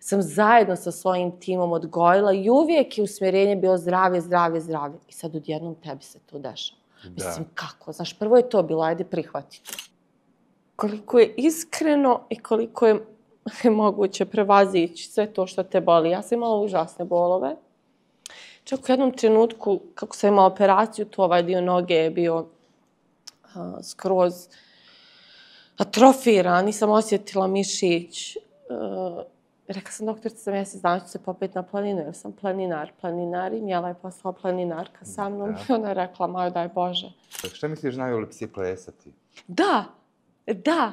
sam zajedno sa svojim timom odgojila i uvijek je usmjerenje bilo zdravlje, zdravlje, zdravlje. I sad odjednom tebi se to dešava. Mislim, kako? Znaš, prvo je to bilo, ajde prihvati to. Koliko je iskreno i koliko je moguće prevazići sve to što te boli. Ja sam imala užasne bolove. Čak u jednom trenutku, kako sam imala operaciju, to ovaj dio noge je bio skroz atrofiran, nisam osjetila mišić. Rekla sam doktorica za mjesec dana ću se popeti na planinu, jer sam planinar i Mijela je postala planinarka sa mnom. I ona je rekla, Majo, daj Bože. Što misliš, znaju li psi plesati? Da,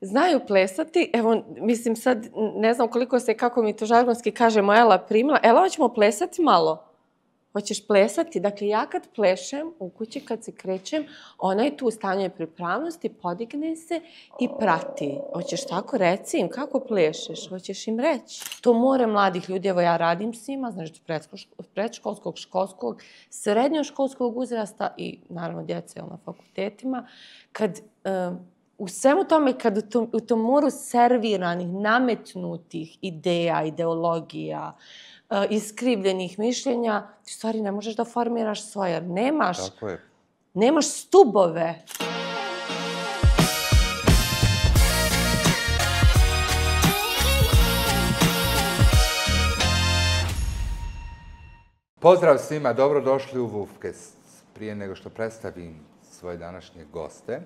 znaju plesati. Evo, mislim sad, ne znam koliko se, kako mi to žargonski kažemo, Ela primila. Ela, hoćemo plesati malo? Hoćeš plesati? Dakle, ja kad plešem u kući, kad se krećem, ona je tu u stanju pripravnosti, podigne se i prati. Hoćeš tako, reci im, kako plešeš? Hoćeš im reći? To more mladih ljudi, evo ja radim s njima, znači predškolskog, školskog, srednjoškolskog uzrasta i naravno djece na fakultetima. Kad u svemu tome, kad u tom moru serviranih, nametnutih ideja, ideologija, iskrivljenih mišljenja, ti stvari ne možeš da formiraš svoje, jer nemaš stubove. Pozdrav svima, dobrodošli u Vufkes. Prije nego što predstavim svoje današnje goste,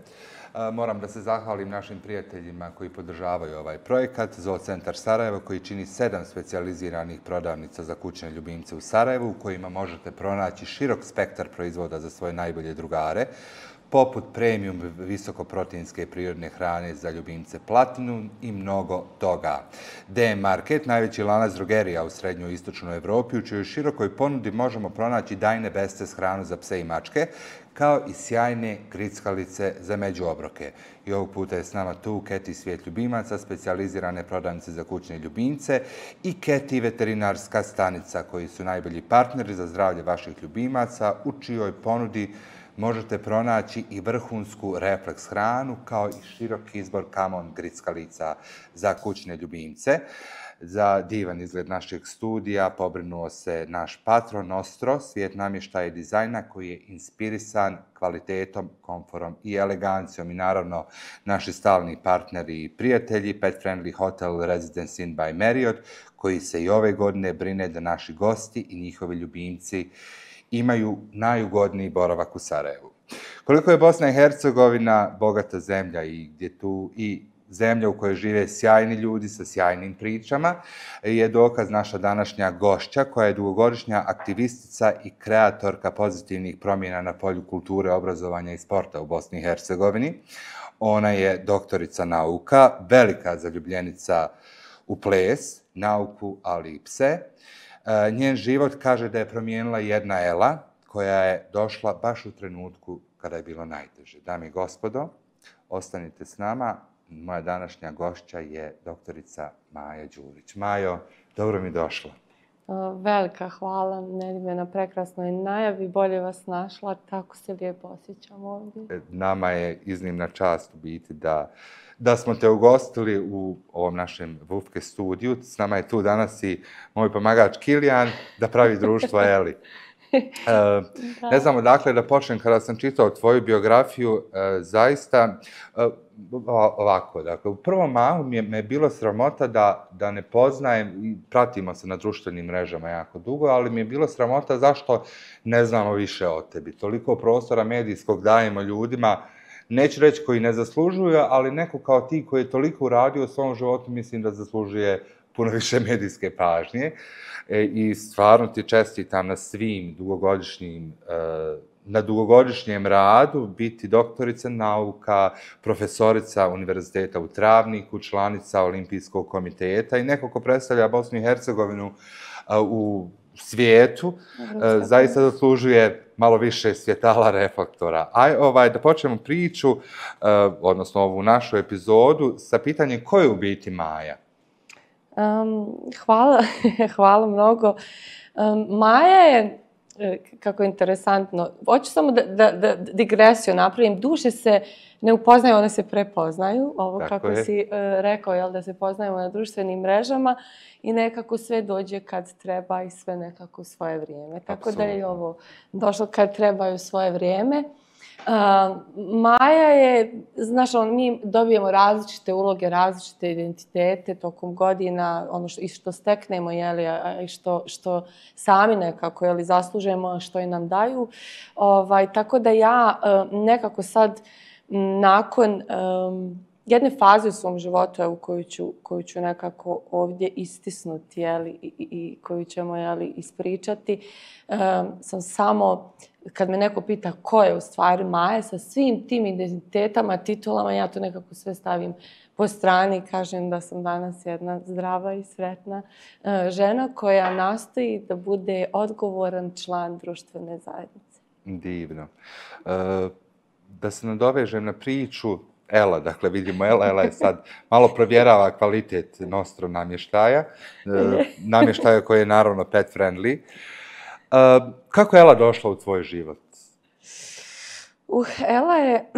moram da se zahvalim našim prijateljima koji podržavaju ovaj projekat, Zoocentar Sarajevo, koji čini 7 specijaliziranih prodavnica za kućne ljubimce u Sarajevu, u kojima možete pronaći širok spektar proizvoda za svoje najbolje drugare, poput premium visokoproteinske prirodne hrane za ljubimce Platinum i mnogo toga. DM Market, najveći lanac drogerija u srednjoj i istočnoj Evropi, u čijoj širokoj ponudi možemo pronaći Dajne Bestes hranu za pse i mačke, kao i sjajne grickalice za međuobroke. I ovog puta je s nama tu Keti Svijet ljubimaca, specijalizirane prodavnice za kućne ljubimce, i Keti veterinarska stanica, koji su najbolji partneri za zdravlje vaših ljubimaca, u čijoj ponudi možete pronaći i vrhunsku refleks hranu, kao i širok izbor kamon grickalica za kućne ljubimce. Za divan izgled našeg studija pobrinuo se naš patron Nostro, svijet namještaja i dizajna, koji je inspirisan kvalitetom, komforom i elegancijom, i naravno naši stalni partneri i prijatelji, Pet Friendly Hotel Residence Inn by Marriott, koji se i ove godine brine da naši gosti i njihovi ljubimci imaju najugodniji boravak u Sarajevu. Koliko je Bosna i Hercegovina bogata zemlja i gdje tu i zemlja u kojoj žive sjajni ljudi sa sjajnim pričama, je dokaz naša današnja gošća, koja je dugogodišnja aktivistica i kreatorka pozitivnih promjena na polju kulture, obrazovanja i sporta u Bosni i Hercegovini. Ona je doktorica nauka, velika zaljubljenica u ples, nauku, ali i pse. Njen život kaže da je promijenila jedna Ela, koja je došla baš u trenutku kada je bilo najteže. Dame i gospodo, ostanite s nama. Moja današnja gošća je doktorica Maja Đurić. Majo, dobro mi došla. Velika hvala, Nedime, na prekrasnoj najavi. Bolje vas našla, tako se lijepo osjećam ovdje. Nama je iznimna čast u biti da smo te ugostili u ovom našem Vufke studiju. S nama je tu danas i moj pomagač Kilijan da pravi društvo Eli. Ne znam odakle da počnem. Kada sam čitao tvoju biografiju, zaista ovako, dakle, u prvom mahu me je bilo sramota da ne poznajem, i pratimo se na društvenim mrežama jako dugo, ali mi je bilo sramota zašto ne znamo više o tebi. Toliko prostora medijskog dajemo ljudima, neću reći koji ne zaslužuju, ali neko kao ti koji je toliko uradio u svom životu, mislim da zaslužuje puno više medijske pažnje. I stvarno ti čestitam na svim dugogodišnjem radu, biti doktorica nauka, profesorica Univerziteta u Travniku, članica Olimpijskog komiteta i neko ko predstavlja Bosnu i Hercegovinu u svijetu, zaista zaslužuje malo više svjetala reflektora. Da počnemo priču, odnosno ovu našu epizodu, sa pitanjem ko je u biti Maja? Hvala mnogo. Maja je kako je interesantno. Hoću samo da digresiju napravim. Duše se ne upoznaju, one se prepoznaju. Ovo Tako kako je. si rekao, jel, da se poznajemo na društvenim mrežama i nekako sve dođe kad treba i sve nekako u svoje vrijeme. Tako da je ovo došlo kad treba i u svoje vrijeme. Maja je, znaš, mi dobijemo različite uloge, različite identitete tokom godina, ono što steknemo, jeli, a i što sami nekako, jeli, zaslužujemo, što i nam daju. Tako da ja nekako sad, nakon jedne faze u svom životu, evo, koju ću nekako ovdje istisnuti, jeli, i koju ćemo, jeli, ispričati, sam samo, kad me neko pita ko je u stvari Maja, sa svim tim identitetama, titulama, ja to nekako sve stavim po strani i kažem da sam danas jedna zdrava i sretna žena koja nastoji da bude odgovoran član društvene zajednice. Divno. Da se nadovežem na priču Ela, dakle vidimo Ela je sad malo provjerava kvalitet Nostro namještaja, namještaja koji je naravno pet friendly. Kako je Ela došla u tvoj život? Ela je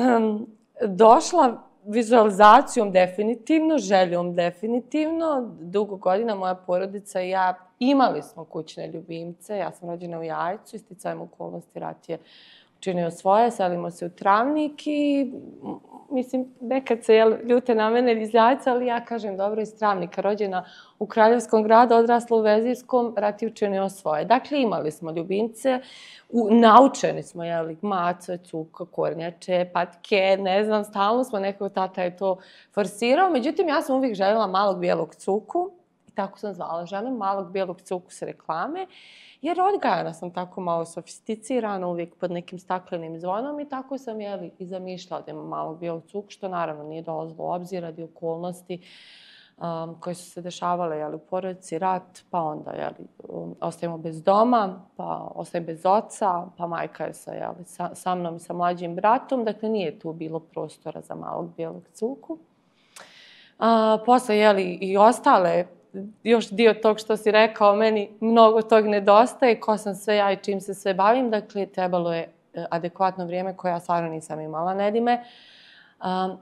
došla vizualizacijom definitivno, željom definitivno. Dugo godina moja porodica i ja imali smo kućne ljubimce. Ja sam rođena u Jajcu, isticajem okolnosti rat je učinio svoje, selimo se u Travnik i mislim, nekad se ljute na mene iz Jajca, ali ja kažem dobro iz Travnika, rođena u Kraljevskom gradu, odrasla u Vezirskom, rat je učinio svoje. Dakle, imali smo ljubimce, naučeni smo, jeli, mace, cuka, kornjače, patke, ne znam, stalno smo, nekako tata je to forsirao. Međutim, ja sam uvijek željela malog bijelog cuku i tako sam zvala, želim malog bijelog cuku s reklame. Jer odgajana sam tako malo sofisticirana, uvijek pod nekim staklenim zvonom i tako sam, jeli, i zamišljala da imam malog bijelog cuka, što naravno nije dolazilo u obzir radi okolnosti koje su se dešavale, jeli, u porodici, rat, pa onda, jeli, ostajemo bez doma, pa ostajem bez oca, pa majka je sa mnom i sa mlađim bratom, dakle nije tu bilo prostora za malog bijelog cuku. Posle, jeli, i ostale, još dio tog što si rekao, meni mnogo tog nedostaje, ko sam sve ja i čim se sve bavim, dakle trebalo je adekvatno vrijeme koje ja stvarno nisam imala, Nedime.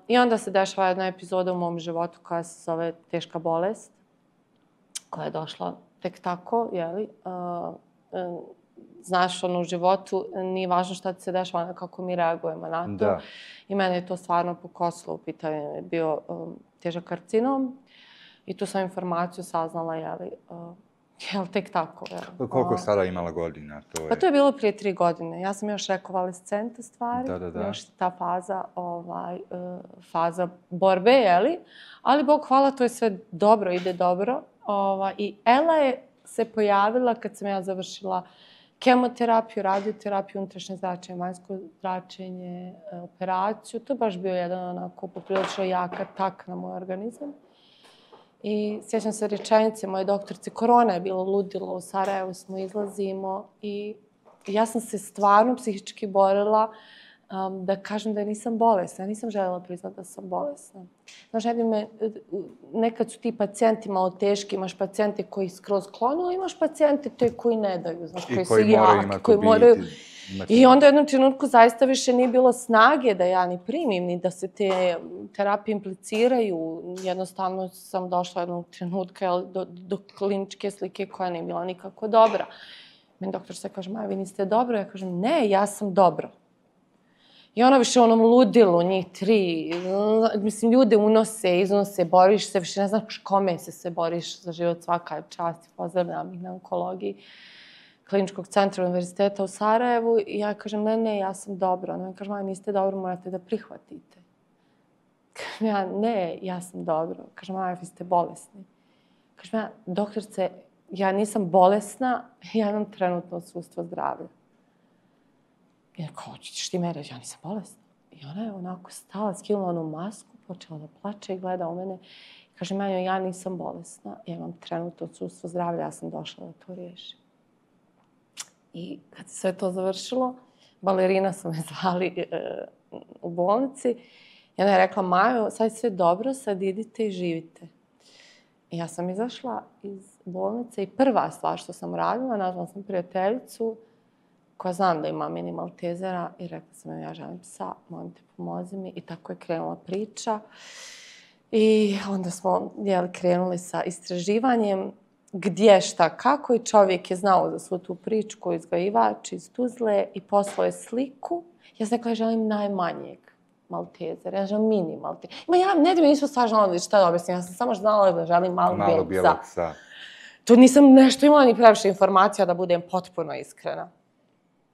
I onda se dešava jedna epizoda u mom životu koja se zove teška bolest, koja je došla tek tako, jeli. Znaš, u životu nije važno šta ti se dešava, ono kako mi reagujemo na to. Da. I mene je to stvarno pokosilo, u pitanju je bio težak karcinom. I tu sam informaciju saznala, jeli, tek tako. Jeli. Koliko sada imala godina? Pa to je bilo prije 3 godine. Ja sam još rekonvalescenta stvari. Da. Još ta faza, faza borbe, jeli. Ali, Bog hvala, to je sve dobro, ide dobro. I Ela je se pojavila kad sam ja završila kemoterapiju, radioterapiju, unutrašnje zračenje, vanjsko zračenje, operaciju. To je baš bio jedan onako poprilično jak atak na moj organizam. I sjećam se rečenice moje doktorice, korona je bilo ludilo, u Sarajevu smo, izlazimo i ja sam se stvarno psihički borila da kažem da nisam bolesna. Ja nisam željela priznati da sam bolesna. Znaš, nekad su ti pacijenti malo teški, imaš pacijente koji skroz klonu, imaš pacijente koji ne daju, znaš, koji su jaki, koji moraju... I onda u jednom trenutku zaista više nije bilo snage da ja ni primim, ni da se te terapije impliciraju. Jednostavno sam došla jednog trenutka do kliničke slike koja nije bila nikako dobra. Meni doktor se kaže, Maja, vi niste dobro? Ja kažem, ne, ja sam dobro. I ona više u onom ludilu, njih 3, mislim, ljude unose, iznose, boriš se, više ne znaš kome se sve boriš za život, svaka čast, pozdravljam ih na onkologiji Kliničkog centra univerziteta u Sarajevu. I ja kažem, ne, ja sam dobro. Ona mi kaže, Maja, niste dobro, morate da prihvatite. Kažem ja, ne, ja sam dobro. Kažem, Maja, vi ste bolesni. Kažem ja, doktorce, ja nisam bolesna, ja imam trenutno odsustvo zdravlja. I ja kao, ćeš ti me reći, ja nisam bolesna. I ona je onako stala, skinula onu masku, počela da plače i gleda u mene. Kaže, Maja, ja nisam bolesna, ja imam trenutno odsustvo zdravlja, ja sam došla da to riješim. I kad se sve to završilo, balerina su me zvali u bolnici. I ona je rekla, Majo, sad je sve dobro, sad idite i živite. I ja sam izašla iz bolnice i prva stvar što sam radila, nazvala sam prijateljicu, koja znam da ima mini maltezera i rekla sam joj ja želim psa, molim te pomozi mi i tako je krenula priča. I onda smo krenuli sa istraživanjem gdje, šta, kako i čovjek je znao za svu tu priču koji je uzgajivač iz Tuzle i poslao je sliku. Ja sam rekla, ja želim najmanjeg maltezera, ja želim mini maltezera. Ja nisu stvar znala šta da objasnim, ja sam samo znala da želim malog bijelog psa. To nisam nešto imala ni previše informacija da budem potpuno iskrena.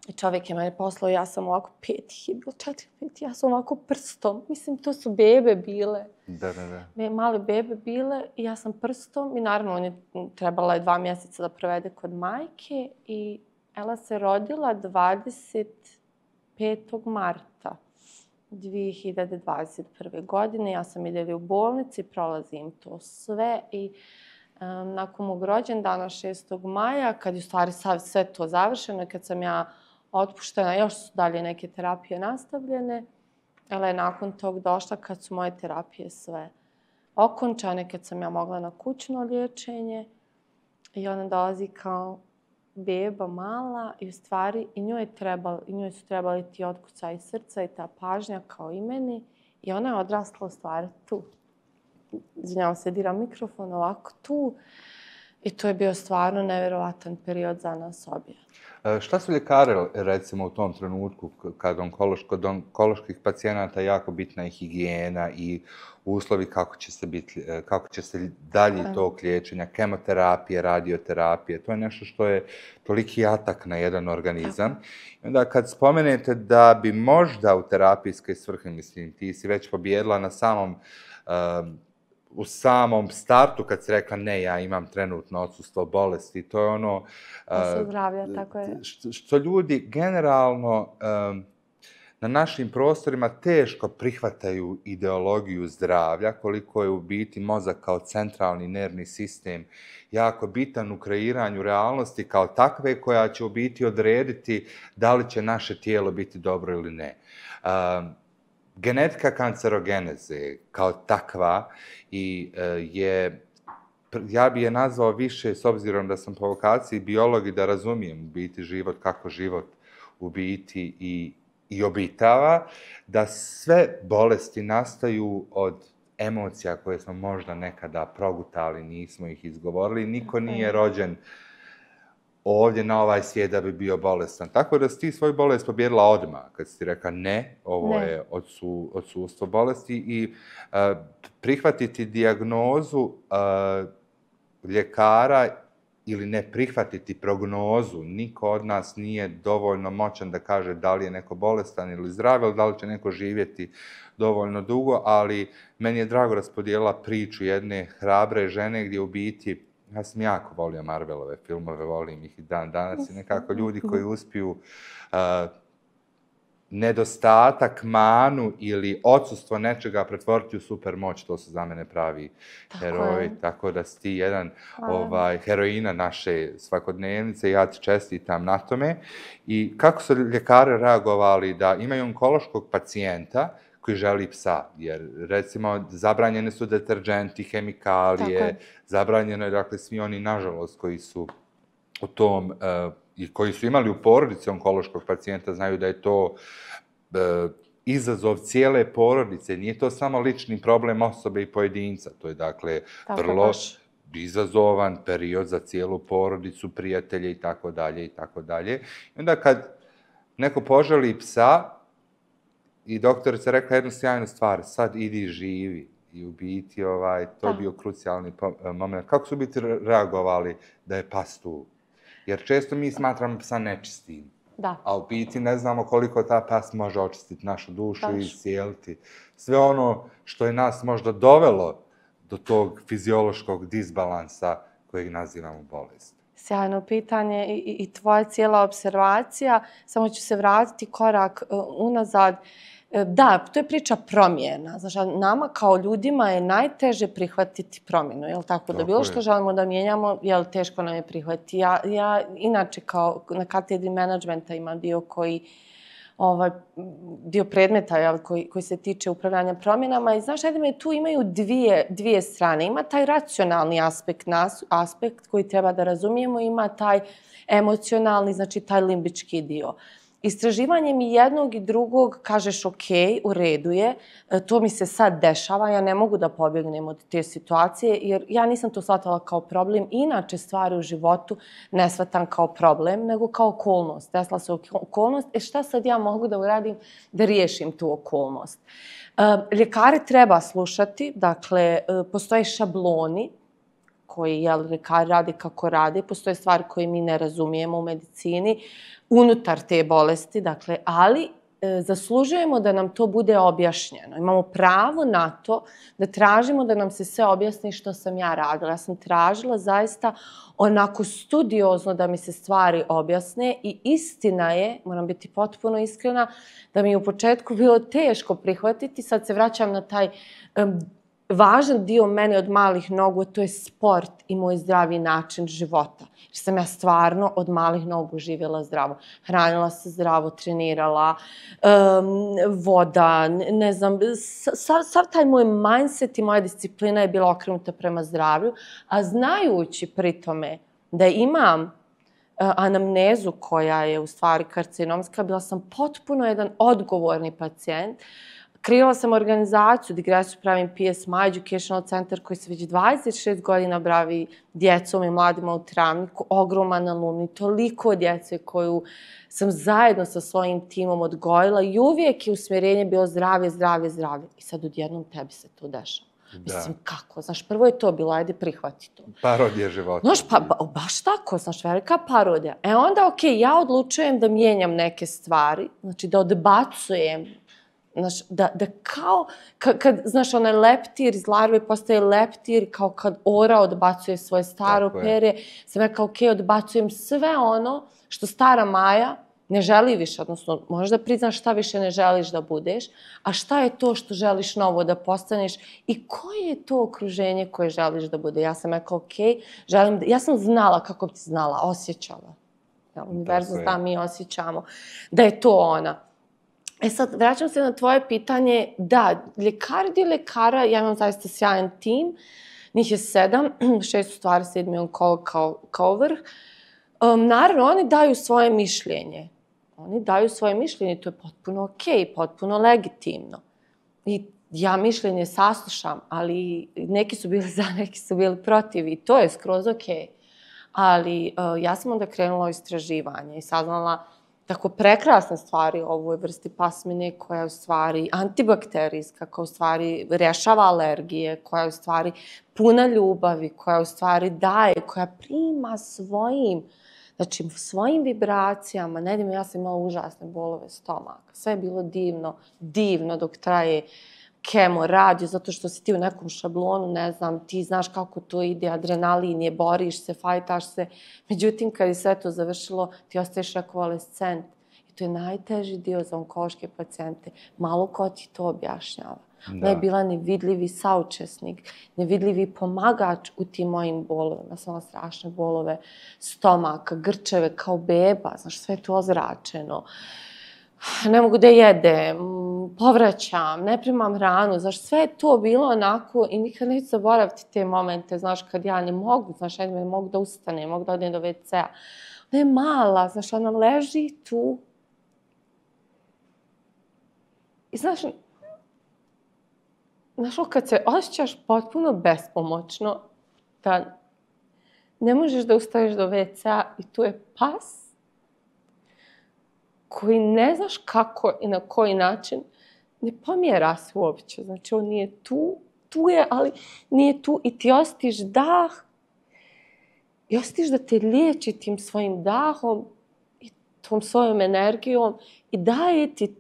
I čovjek je mene poslao, ja sam ovako 5 ili 4-5, ja sam ovako prstom. Mislim, to su bebe bile. Da. Male bebe bile i ja sam prstom i naravno on je trebala 2 mjeseca da provede kod majke i Ela se rodila 25. marta 2021. godine. Ja sam i u bolnici, prolazim to sve i nakon mog rođendana 6. maja, kad je u stvari sve to završeno i kad sam ja otpuštena, još su dalje neke terapije nastavljene, Ela je nakon tog došla kad su moje terapije sve okončane, kad sam ja mogla na kućno liječenje i ona dolazi kao beba mala i u stvari i njoj su trebali ti otkucaji srca i ta pažnja kao i meni i ona je odrasla u stvari tu. Izvinjavam se, diram mikrofon ovako tu i to je bio stvarno nevjerovatan period za nas obje. Šta su ljekari, recimo, u tom trenutku, kod onkoloških pacijenata jako bitna je higijena i uslovi kako će se dalje tog liječenja, kemoterapije, radioterapije. To je nešto što je toliki atak na jedan organizam. I onda kad spomenete da bi možda u terapijske svrhe, mislim, ti si već pobijedila u samom startu kad si rekla ne, ja imam trenutno odsustvo bolesti, to je ono zdravlja, tako je. Što ljudi generalno na našim prostorima teško prihvataju ideologiju zdravlja, koliko je u biti mozak kao centralni nervni sistem jako bitan u kreiranju realnosti kao takve koja će u biti odrediti da li će naše tijelo biti dobro ili ne. Genetika kancerogeneze kao takva ja bi je nazvao više, s obzirom da sam po vokaciji biolog i da razumijem u biti život, kako život u biti i obitava, da sve bolesti nastaju od emocija koje smo možda nekada progutali, nismo ih izgovorili. Niko nije rođen ovdje na ovaj svijet da bi bio bolestan. Tako da si ti svoju bolest pobjedila odmah, kad si ti rekla ne, ovo je odsustvo bolesti i prihvatiti dijagnozu ljekara ili ne prihvatiti prognozu. Niko od nas nije dovoljno moćan da kaže da li je neko bolestan ili zdrav, ili da li će neko živjeti dovoljno dugo, ali meni je drago raspodijelila priču jedne hrabre žene gdje u biti ja sam jako volio Marvelove filmove, volim ih i dan danas i nekako ljudi koji uspiju nedostatak, manu ili odsustvo nečega pretvoriti u supermoć, to su za mene pravi heroji. Tako da si ti jedan heroina naše svakodnevnice i ja ti čestitam na tome. I kako su ljekari reagovali da imaju onkološkog pacijenta koji želi psa, jer recimo zabranjene su deterđenti, hemikalije, zabranjeno je dakle svi oni nažalost koji su u tom i koji su imali u porodici onkološkog pacijenta znaju da je to izazov cijele porodice, nije to samo lični problem osobe i pojedinca, to je dakle vrlo izazovan period za cijelu porodicu, prijatelje i tako dalje i tako dalje. I onda kad neko poželi psa, i doktorica rekla jednu sjajnu stvar, sad idi živi. I u biti to je bio krucijalni moment. Kako su biti reagovali da je pas tu? Jer često mi smatramo psa nečistim. A u biti ne znamo koliko ta pas može očistiti našu dušu i iscijeliti. Sve ono što je nas možda dovelo do tog fiziološkog disbalansa kojeg nazivamo bolest. Sjajno pitanje i tvoja cijela observacija. Samo ću se vratiti korak unazad. Da, to je priča promjena. Znači, nama kao ljudima je najteže prihvatiti promjenu, je li tako? Da bilo što želimo da mijenjamo, je li teško nam je prihvatiti. Ja inače kao na katedri menadžmenta imam dio koji dio predmeta koji se tiče upravljanja promjenama. I znaš, Edime, tu imaju dvije strane. Ima taj racionalni aspekt koji treba da razumijemo, ima taj emocionalni, znači taj limbički dio. Istraživanjem i jednog i drugog kažeš ok, u redu je, to mi se sad dešava, ja ne mogu da pobjegnem od te situacije jer ja nisam to shvatala kao problem. Inače stvari u životu ne shvatam kao problem, nego kao okolnost. Desila se okolnost, šta sad ja mogu da uradim da riješim tu okolnost? Ljekare treba slušati, dakle, postoje šabloni koji ljekari rade kako rade, postoje stvari koje mi ne razumijemo u medicini, unutar te bolesti, dakle, ali zaslužujemo da nam to bude objašnjeno. Imamo pravo na to da tražimo da nam se sve objasni što sam ja radila. Ja sam tražila zaista onako studiozno da mi se stvari objasne i istina je, moram biti potpuno iskrena, da mi je u početku bilo teško prihvatiti. Sad se vraćam na taj važan dio mene od malih nogu, to je sport i moj zdravi način života. Jer sam ja stvarno od malih nogu živjela zdravo. Hranila se zdravo, trenirala, voda, ne znam, sav taj moj mindset i moja disciplina je bila okrenuta prema zdravlju, a znajući pri tome da imam anamnezu koja je u stvari karcinomska, bila sam potpuno jedan odgovorni pacijent. Kreirala sam organizaciju, digresiju pravim PSMI Educational Center koji se već 26 godina bavi djecom i mladima u Travniku, ogroman alumni, toliko djece koju sam zajedno sa svojim timom odgojila i uvijek je usmjerenje bilo zdravlje, zdravlje, zdravlje. I sad odjednom tebi se to dešava. Mislim, kako? Znaš, prvo je to bilo, ajde prihvati to. Parodija života. Znaš, baš tako, znaš, velika parodija. Onda, okej, ja odlučujem da mijenjam neke stvari, znači da odbacujem. Znaš, da kao, kad, znaš, onaj leptir iz larve postaje leptir, kao kad ora odbacuje svoje staro perje, sam ja kao, okej, odbacujem sve ono što stara Maja ne želi više, odnosno možeš da priznaš šta više ne želiš da budeš, a šta je to što želiš novo da postaneš i koje je to okruženje koje želiš da bude. Ja sam rekao, okej, želim da, ja sam znala kako bi ti znala, osjećala. Univerzum zna, mi osjećamo da je to ona. Sad, vraćam se na tvoje pitanje. Da, dio ljekara, ja imam zaista sjajan tim. Njih je 7, 6 u stvari, 7 onkolog kao vrh. Naravno, oni daju svoje mišljenje. Oni daju svoje mišljenje, to je potpuno okej, potpuno legitimno. I ja mišljenje saslušam, ali neki su bili za, neki su bili protiv i to je skroz okej. Ali ja sam onda krenula u istraživanje i saznala tako prekrasne stvari o ovoj vrsti pasmine koja je u stvari antibakterijska, koja u stvari rješava alergije, koja je u stvari puna ljubavi, koja u stvari daje, koja prima svojim vibracijama. Ne idem, ja sam imala užasne bolove stomaka. Sve je bilo divno dok traje kemo, radio, zato što si ti u nekom šablonu, ne znam, ti znaš kako to ide, adrenalin je, boriš se, fajtaš se. Međutim, kad je sve to završilo, ti ostaješ rekonvalescent. I to je najteži dio za onkološke pacijente. Malo ko ti to objašnjava. Ona je bila nevidljivi saučesnik, nevidljivi pomagač u tim mojim bolovima. Ja sam imala strašne bolove stomaka, grčeve kao beba, znaš, sve je to ozračeno. Ne mogu da jedem, povraćam, ne primam hranu, znaš, sve je to bilo onako i nikad neću zaboraviti te momente, znaš, kad ja ne mogu, znaš, ne mogu da ustanem, ne mogu da odem do WC-a. Ona je mala, znaš, ona leži tu. I znaš, kad se osjećaš potpuno bespomoćno, da ne možeš da ustaneš do WC-a i tu je pas koji ne znaš kako i na koji način, ne pomjera se uopće. Znači, on nije tu je, ali nije tu i ti osjetiš dah i osjetiš da te liječi tim svojim dahom i tom svojom energijom i daje ti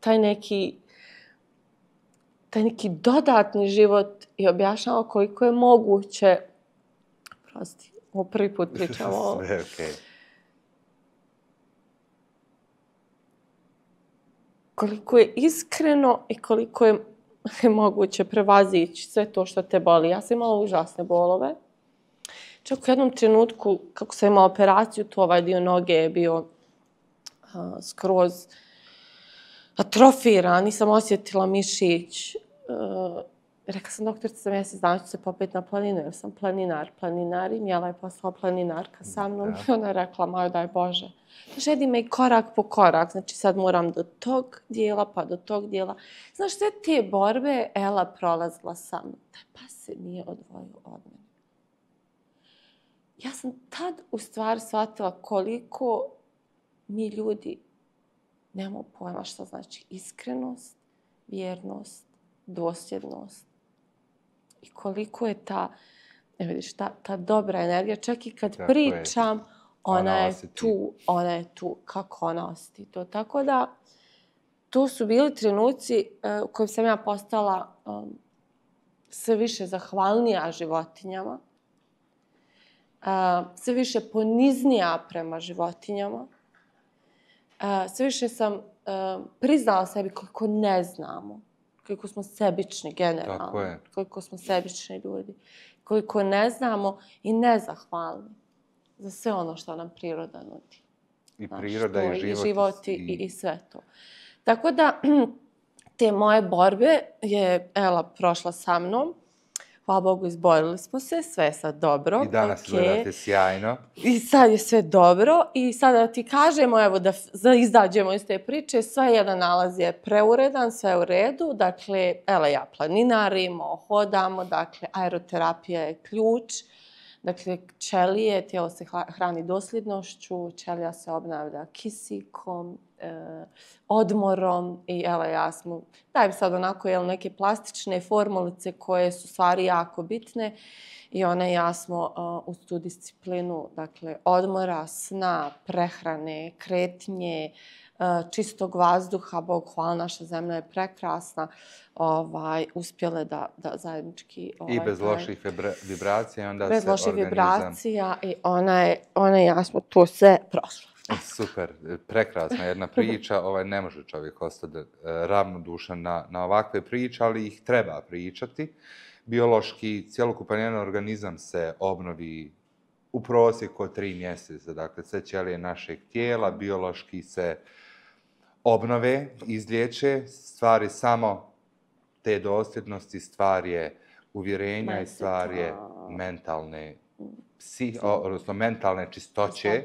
taj neki dodatni život i objašnjava koliko je moguće. Prosti, ovo prvi put pričamo. Sve okej. Koliko je iskreno i koliko je moguće prevazići sve to što te boli. Ja sam imala užasne bolove. Čak u jednom trenutku, kako sam imala operaciju, to ovaj dio noge je bio skroz atrofiran, nisam osjetila mišić. Rekla sam doktorica, mjesec dana ću se popet na planinu, jer sam planinar i Mijela je postala planinarka sa mnom i ona je rekla, moj daj Bože. Žedi me i korak po korak, znači sad moram do tog dijela, pa do tog dijela. Znaš, sve te borbe Ela prolazila sa mnom. Taj pas se nije odvojio od mene. Ja sam tad u stvari shvatila koliko mi ljudi nemamo pojma šta znači iskrenost, vjernost, dosljednost. I koliko je ta, vidiš, ta dobra energija. Čak i kad pričam, ona je tu, kako ona osjeti to. Tako da, tu su bili trenuci u kojim sam ja postala sve više zahvalnija životinjama, sve više poniznija prema životinjama, sve više sam priznala sebi koliko ne znamo, koliko smo sebični generalno, koliko smo sebični ljudi, koliko ne znamo i nezahvalni za sve ono što nam priroda nudi. I priroda i život i sve to. Tako da, te moje borbe je Ela prošla sa mnom. Hvala Bogu, izborili smo se, sve je sad dobro. I danas gledate sjajno. I sad je sve dobro. I sad da ti kažemo, evo, da izađemo iz te priče, sve jedan nalaz je preuredan, sve je u redu. Dakle, Ela i ja planinarimo, hodamo, dakle, aeroterapija je ključ. Dakle, ćelije, tijelo se hrani dosljednošću, ćelija se obnavlja kisikom, odmorom i Ela i ja smo, dajem sad onako neke plastične formulice koje su stvari jako bitne i ona i ja smo uz tu disciplinu, dakle, odmora, sna, prehrane, kretnje, čistog vazduha, Bog hvala, naša zemlja je prekrasna, uspjele da zajednički... I bez loših vibracija, onda se bez loših organizam... vibracija i ona i ja smo tu sve prošle. Super, prekrasna jedna priča, ne može čovjek ostati ravnodušan na ovakve priče, ali ih treba pričati. Biološki, cjelokupan jedan organizam se obnovi u prosjeku od 3 mjeseca, dakle sve ćelije našeg tijela biološki se obnove, izliječe, stvar je samo te dosljednosti, stvar je uvjerenja i stvar je mentalne čistoće,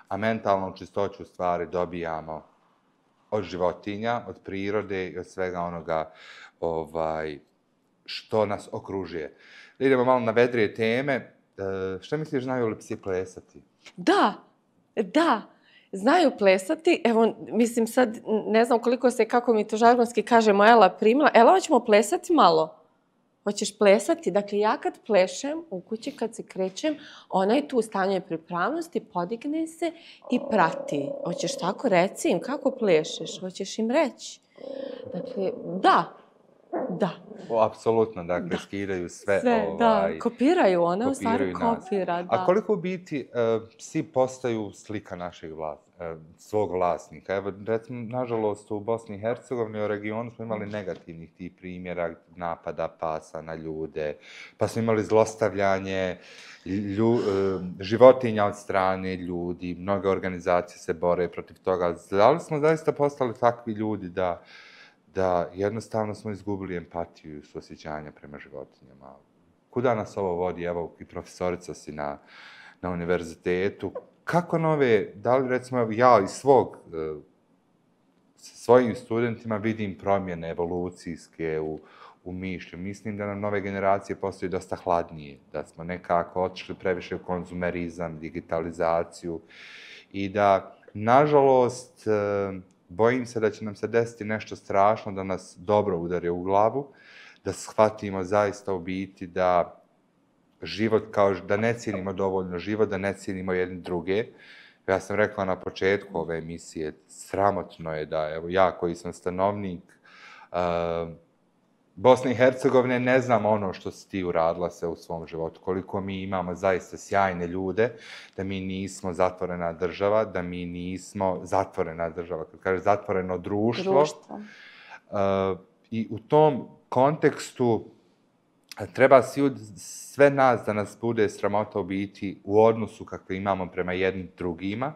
a mentalnu čistoću stvari dobijamo od životinja, od prirode i od svega onoga što nas okružuje. Da idemo malo na vedrije teme. Što misliš, znaju li psi plesati? Da, znaju plesati. Evo, mislim sad, ne znam koliko se, kako mi to žargonski kažemo, Ela primila. Ela, hoćemo plesati malo? Hoćeš plesati? Dakle, ja kad plešem u kući, kad se krećem, ona je tu u stanju pripravnosti, podigne se i prati. Hoćeš tako, reci im, kako plešeš? Hoćeš im reći? Dakle, da. Apsolutno, dakle, skidaju sve. Da, kopiraju, ona u stvari kopira, da. A koliko u biti psi postaju slika našeg svog vlasnika? Evo, recimo, nažalost, u Bosni i Hercegovini, u regionu smo imali negativnih tih primjera napada pasa na ljude, pa smo imali zlostavljanje životinja od strane ljudi, mnoge organizacije se bore protiv toga. Da li smo zaista postali takvi ljudi da jednostavno smo izgubili empatiju i suosjećanja prema životinjama? Kuda nas ovo vodi? Evo, i profesorica si na univerzitetu. Kako da li recimo ja iz svojim studentima vidim promjene evolucijske u mišlju? Mislim da nam nove generacije postaju dosta hladnije, da smo nekako otišli previše u konzumerizam, digitalizaciju i da, nažalost, bojim se da će nam se desiti nešto strašno, da nas dobro udari u glavu, da shvatimo zaista u biti da život, da ne cijenimo dovoljno život, da ne cijenimo jedni druge. Ja sam rekao na početku ove emisije, sramotno je da, evo ja koji sam stanovnik Bosne i Hercegovine, ne znam ono što si ti uradila se u svom životu, koliko mi imamo zaista sjajne ljude, da mi nismo zatvorena država, kad kaže zatvoreno društvo. I u tom kontekstu treba sve nas da nas bude sramota u biti u odnosu kakve imamo prema jednim drugima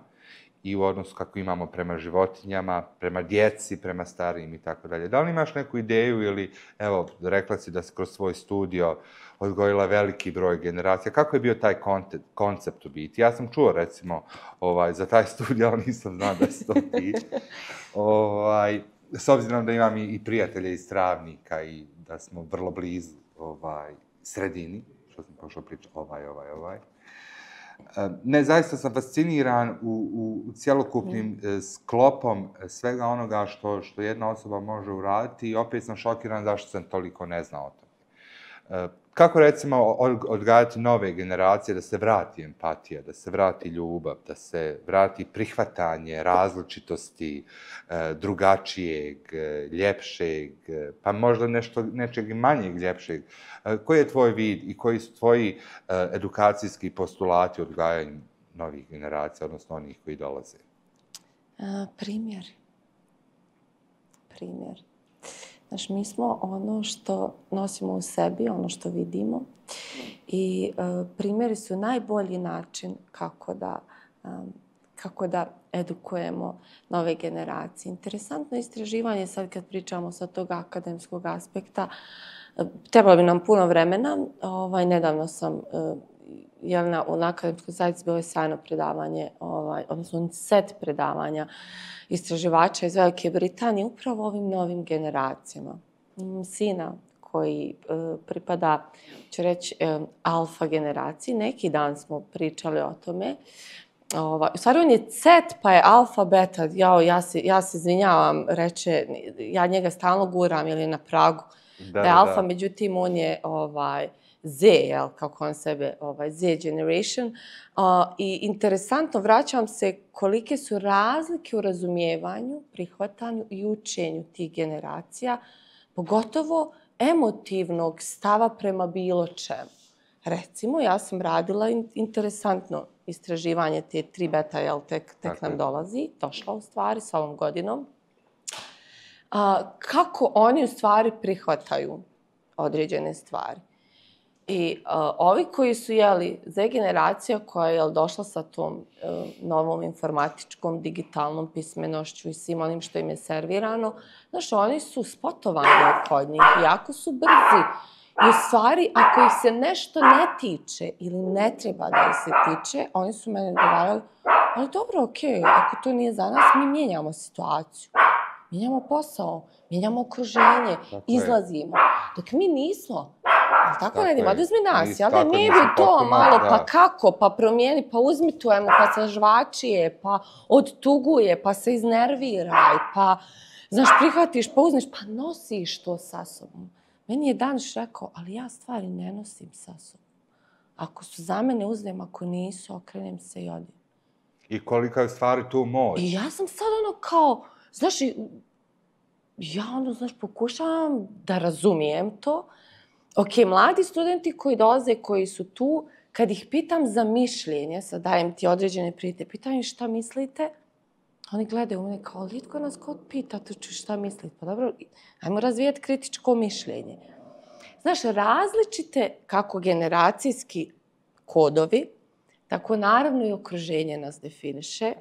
i u odnosu kako imamo prema životinjama, prema djeci, prema starijim i tako dalje. Da li imaš neku ideju ili, evo, rekla si da si kroz svoj studio odgojila veliki broj generacija. Kako je bio taj koncept u biti? Ja sam čuo, recimo, za taj studio, ali nisam znao da si to ti. S obzirom da imam i prijatelje iz Travnika i da smo vrlo blizu sredini, što sam pošao pričati, Ne, zaista sam fasciniran u cjelokupnim sklopom svega onoga što jedna osoba može uraditi i opet sam šokiran zašto sam toliko ne znao o tome. Kako, recimo, odgajati nove generacije da se vrati empatija, da se vrati ljubav, da se vrati prihvatanje različitosti, drugačijeg, ljepšeg, pa možda nečeg manjeg ljepšeg. Koji je tvoj vid i koji su tvoji edukacijski postulati odgajanju novih generacija, odnosno onih koji dolaze? Primjer. Znaš, mi smo ono što nosimo u sebi, ono što vidimo i primjeri su najbolji način kako da edukujemo nove generacije. Interesantno istraživanje, sad kad pričamo sa tog akademskog aspekta, trebalo bi nam puno vremena. Nedavno sam na akademskoj zajednici bilo je sjajno predavanje, odnosno set predavanja istraživača iz Velike Britanije upravo ovim novim generacijama. Sina koji pripada, ću reći, alfa generaciji. Neki dan smo pričali o tome. U stvari on je C, pa je alfa, beta. Ja se izvinjavam, reče, ja njega stalno guram ili na pragu. Da je alfa, međutim on je Z, kako on sebe, Z generation. I interesantno, vraćam se kolike su razlike u razumijevanju, prihvatanju i učenju tih generacija, pogotovo emotivnog stava prema bilo čemu. Recimo, ja sam radila interesantno istraživanje te 3 beta, tek nam dolazi, došla u stvari s ovom godinom. Kako oni u stvari prihvataju određene stvari. I ovi koji su, Z generacija koja je došla sa tom novom informatičkom, digitalnom pismenošću i svim onim što im je servirano, znaš, oni su spotovani kod njih, jako su brzi. I u stvari, ako ih se nešto ne tiče ili ne treba da ih se tiče, oni su mene odgovarali, ali dobro, okej, ako to nije za nas, mi mijenjamo situaciju. Mijenjamo posao, mijenjamo okruženje, izlazimo. Dok mi nismo. Ali tako ne idemo, oduzmi nas, jel da nije bi to malo, pa kako, pa promijeni, pa uzmi tu pa se žvačije, pa odtuguje, pa se iznerviraj, pa, znaš, prihvatiš, pa uzmeš, pa nosiš to sa sobom. Meni je Daniš rekao, ali ja stvari ne nosim sa sobom. Ako su za mene, uzmem, ako nisu, okrenem se i odim. I kolika je stvari tu moć? I ja sam sad kao, znaš, ja pokušavam da razumijem to. Ok, mladi studenti koji dolaze, koji su tu, kad ih pitam za mišljenje, sad dajem ti određene prijete, pitam ih šta mislite, oni gledaju u mene kao, litko nas kod pita, šta mislite? Pa dobro, ajmo razvijati kritičko mišljenje. Znaš, različite kako generacijski kodovi, tako naravno i okruženje nas definiše,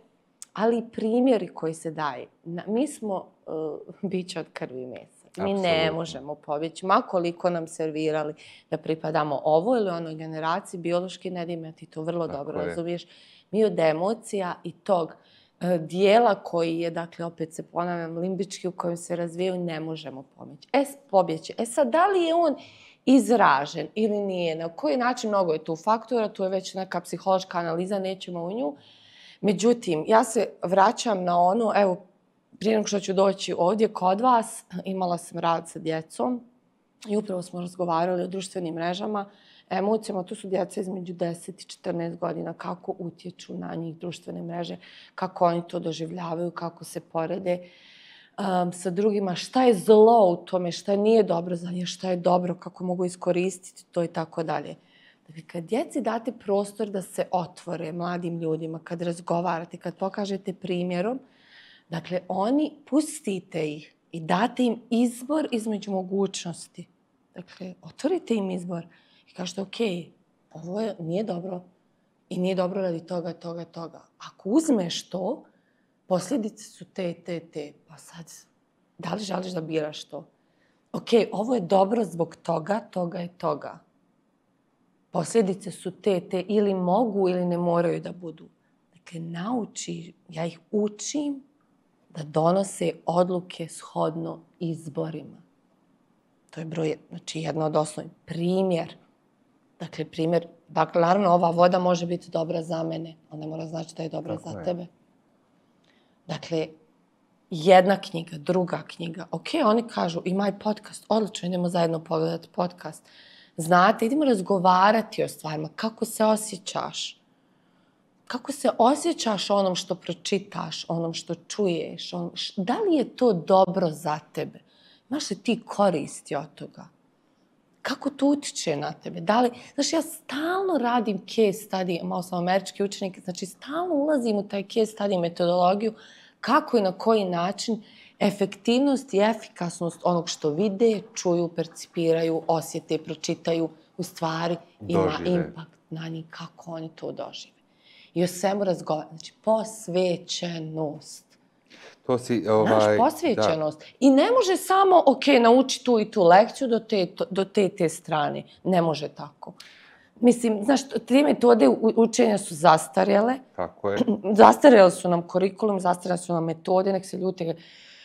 ali i primjeri koji se daje. Mi smo bića od krvi i mesa. Mi ne možemo pobjeći, ma koliko nam servirali da pripadamo ovoj ili onoj generaciji, biološki ne dime, ti to vrlo dobro razumiješ. Mi od emocija i tog dijela koji je, dakle, opet se ponavljam, limbički u kojem se razvijaju, ne možemo pobjeći. Sad, da li je on izražen ili nije, na koji način, mnogo je tu faktora, tu je već neka psihološka analiza, nećemo u nju. Međutim, ja se vraćam na ono, evo, prije nego što ću doći ovdje kod vas, imala sam rad sa djecom i upravo smo razgovarali o društvenim mrežama, emocijama, tu su djeca između 10 i 14 godina, kako utječu na njih društvene mreže, kako oni to doživljavaju, kako se porede sa drugima, šta je zlo u tome, šta nije dobro za njih, šta je dobro, kako mogu iskoristiti to i tako dalje. Dakle, kad djeci date prostor da se otvore mladim ljudima, kad razgovarate, kad pokažete primjerom, dakle, pustite ih i date im izbor između mogućnosti. Dakle, otvorite im izbor i kažete, ok, ovo nije dobro i nije dobro radi toga. Ako uzmeš to, posljedice su te. Pa sad, da li želiš da biraš to? Ok, ovo je dobro zbog toga i toga. Posljedice su te ili mogu ili ne moraju da budu. Dakle, nauči, ja ih učim da donose odluke shodno izborima. To je znači jedna od osnovnih. Primjer. Dakle, naravno, ova voda može biti dobra za mene, ali ne mora znači da je dobra za tebe. Dakle, jedna knjiga, druga knjiga. Ok, oni kažu, ima i podcast, odlično, idemo zajedno pogledati podcast. Znate, idemo razgovarati o stvarima, kako se osjećaš. Kako se osjećaš onom što pročitaš, onom što čuješ, da li je to dobro za tebe? Imaš li ti koristi od toga? Kako to utiče na tebe? Znaš, ja stalno radim case study, malo sam američki učenik, znači stalno ulazim u taj case study metodologiju, kako i na koji način efektivnost i efikasnost onog što vide, čuju, percipiraju, osjete, pročitaju, u stvari ima impakt na njih, kako oni to dožive. I o svemu razgovaram. Znači, posvećenost. Znaš, posvećenost. Da. I ne može samo, nauči tu i tu lekciju do te strane. Ne može tako. Mislim, znaš, te metode učenja su zastarjele. Tako je. Zastarjele su nam kurikulum, zastarjele su nam metode, nek se ljute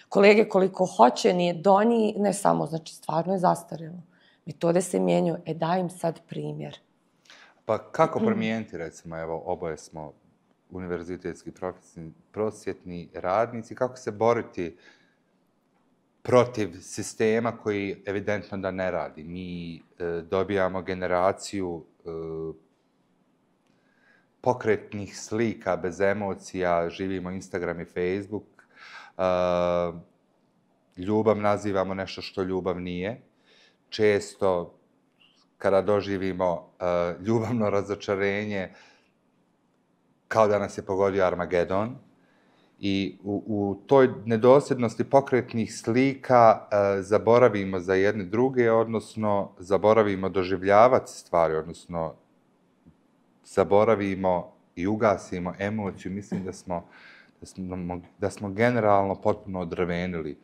kolege koliko hoće, nije do njih, ne samo, znači, stvarno je zastarjelo. Metode se mijenjaju, daj im sad primjer. Pa kako promijeniti, recimo, evo, oboje smo univerzitetski prosvjetni radnici, kako se boriti protiv sistema koji evidentno da ne radi. Mi dobijamo generaciju pokretnih slika bez emocija, živimo Instagram i Facebook, ljubav nazivamo nešto što ljubav nije. Često, kada doživimo ljubavno razočarenje, kao da nas je pogodio Armagedon. I u toj nedosljednosti pokretnih slika zaboravimo za jedne druge, odnosno zaboravimo doživljavati stvari, odnosno zaboravimo i ugasimo emociju. Mislim da smo generalno potpuno odrvenili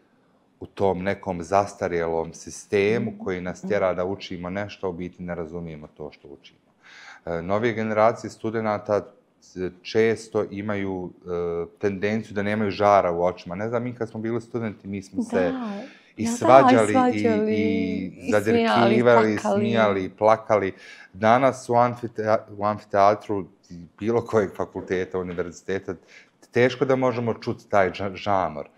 u tom nekom zastarjelom sistemu koji nas tjera da učimo nešto, a u biti ne razumijemo to što učimo. Novije generacije studenata često imaju tendenciju da nemaju žara u očima. Ne znam, mi kad smo bili studenti, mi smo se i svađali, i zadirkivali, smijali, plakali. Danas u amfiteatru bilo kojeg fakulteta, univerziteta, teško da možemo čuti taj žamor.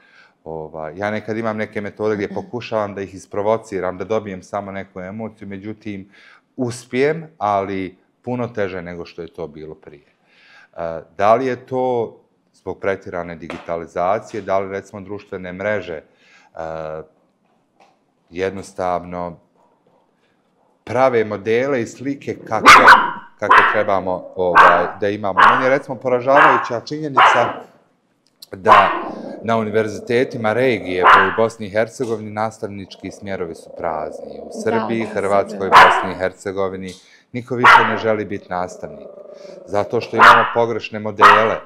Ja nekad imam neke metode gdje pokušavam da ih isprovociram, da dobijem samo neku emociju, međutim, uspijem, ali puno teže nego što je to bilo prije. Da li je to zbog pretjerane digitalizacije, da li, recimo, društvene mreže jednostavno prave modele i slike kakve trebamo da imamo. Meni je, recimo, poražavajuća činjenica da na univerzitetima regije u Bosni i Hercegovini nastavnički smjerovi su prazni. U Srbiji, Hrvatskoj, Bosni i Hercegovini niko više ne želi biti nastavnik. Zato što imamo pogrešne modele.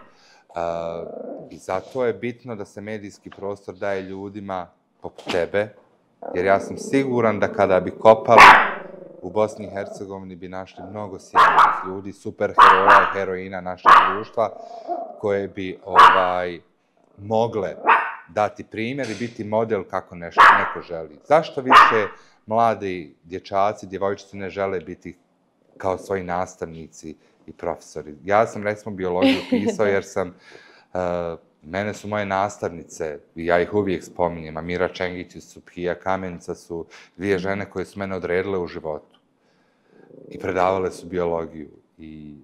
I zato je bitno da se medijski prostor daje ljudima poput tebe, jer ja sam siguran da kada bi kopali u Bosni i Hercegovini bi našli mnogo sjajnih ljudi, superheroja i heroina našeg društva, koje bi mogle dati primjer i biti model kako neko želi. Zašto više mladi dječaci, djevojčice ne žele biti kao svoji nastavnici i profesori? Ja sam, recimo, biologiju pisao jer mene su moje nastavnice, i ja ih uvijek spominjem, Amira Čengić i Subhija Kamenica su dvije žene koje su mene odredile u životu i predavale su biologiju. I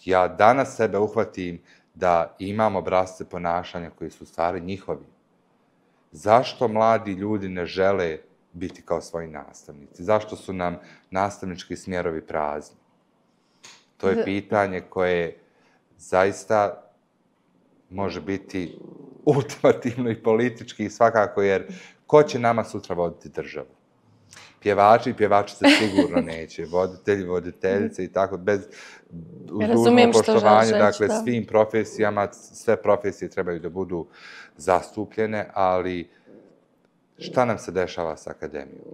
ja danas sebe uhvatim da imam obrasce ponašanja koji su u stvari njihovi. Zašto mladi ljudi ne žele biti kao svoji nastavnici? Zašto su nam nastavnički smjerovi prazni? To je pitanje koje zaista može biti ultimativno i politički i svakako, jer ko će nama sutra voditi državu? Pjevači i pjevačice sigurno neće, voditelji, voditeljice i tako, bez uz dužno poštovanje, dakle, svim profesijama, sve profesije trebaju da budu zastupljene, ali šta nam se dešava s akademijom?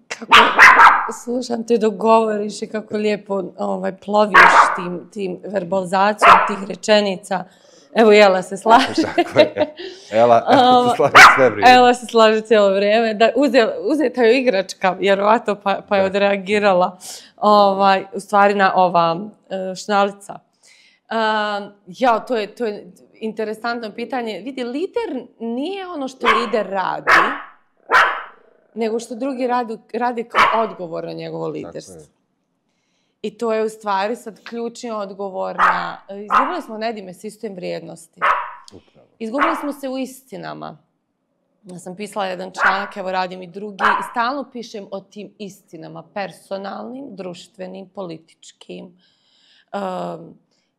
Kako slušam te dok govoriš i kako lijepo ploviš tim verbalizacijom tih rečenica. Evo, Jela se slaže. Tako je. Ela se slaže sve vrijeme. Ela se slaže cijelo vrijeme. Uzeta je igračka, vjerovatno, pa je odreagirala u stvari na ova šnalica. Ja, to je interesantno pitanje. Vidi, lider nije ono što lider radi, nego što drugi radi kao odgovor na njegovo liderstvo. I to je u stvari sad ključni odgovor na... Izgubili smo, Nedime, sistem vrijednosti. Izgubili smo se u istinama. Ja sam pisala jedan članak, evo radim i drugi, i stalno pišem o tim istinama, personalnim, društvenim, političkim,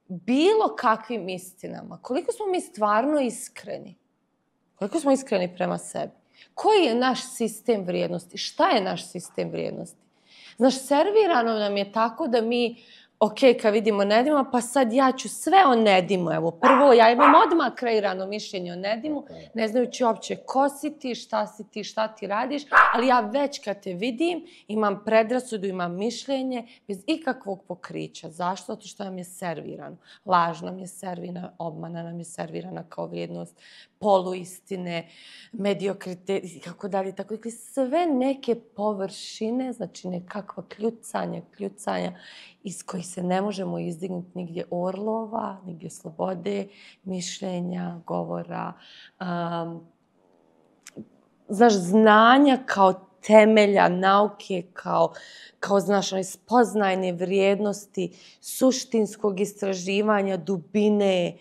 bilo kakvim istinama. Koliko smo mi stvarno iskreni? Koliko smo iskreni prema sebi? Koji je naš sistem vrijednosti? Šta je naš sistem vrijednosti? Znaš, servirano nam je tako da mi, kad vidimo Nedima, pa sad ja ću sve o Nedimu. Evo, prvo, ja imam odmah kreirano mišljenje o Nedimu, ne znajući uopće ko si ti, šta ti radiš, ali ja već kad te vidim, imam predrasudu, imam mišljenje, bez ikakvog pokrića. Zašto? Zato što nam je servirano. Laž nam je servirana, obmana nam je servirana kao vrijednost, poluistine, mediokrite, kako dalje, tako dakle, sve neke površine, znači nekakva kljucanja iz kojih se ne možemo izdignuti nigdje orlova, nigdje slobode, mišljenja, govora, znaš, znanja kao temelja nauke, kao znaš, spoznajne vrijednosti, suštinskog istraživanja, dubine,